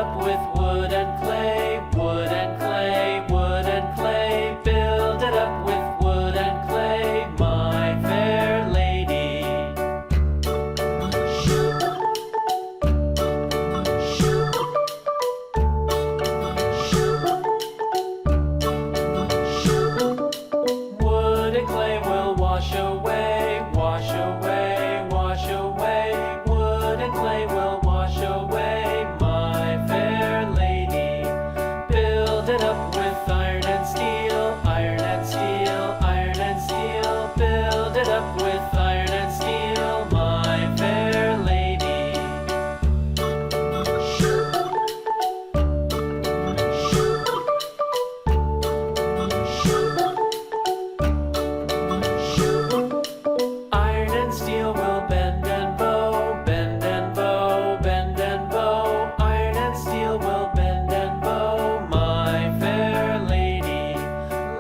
up with wood and clay, wood and clay, wood and clay. Build it up with wood and clay, my fair lady. Wood and clay will wash away, wash away, wash away. Wood and clay will wash away, my fair lady. Build it up with iron and steel, iron and steel, iron and steel. Build it up with iron and steel, my fair lady. Iron and steel will bend and bow, bend and bow, bend and bow. Iron and steel will bend and bow, my fair lady.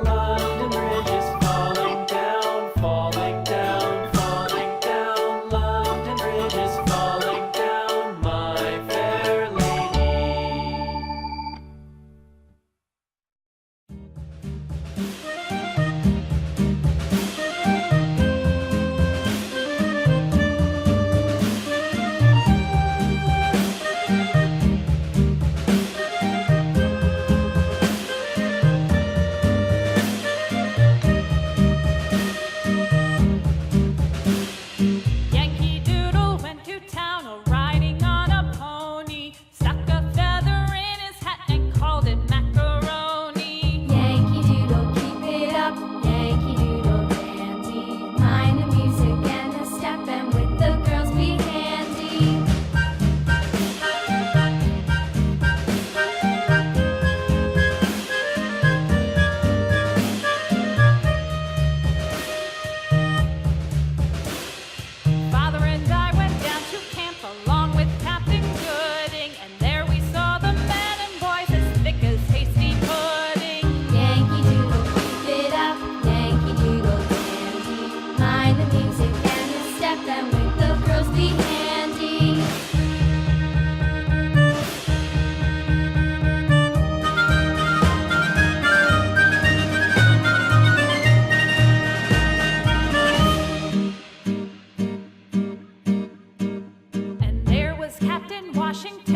London Bridge is falling down, falling down, falling down. London Bridge is falling down, my fair lady. Yankee Doodle went to town riding on a pony, stuck a feather in his hat and called it macaroni. Yankee Doodle, keep it up, Yankee Doodle dandy. Mind the music and the step, and with the girls be handy. Father and I went down to camp along with Captain Gooding, and there we saw the men and boys as thick as hasty pudding. Yankee Doodle, keep it up, Yankee Doodle dandy. Mind the music and the step, and with the girls be handy. And there was Captain Washington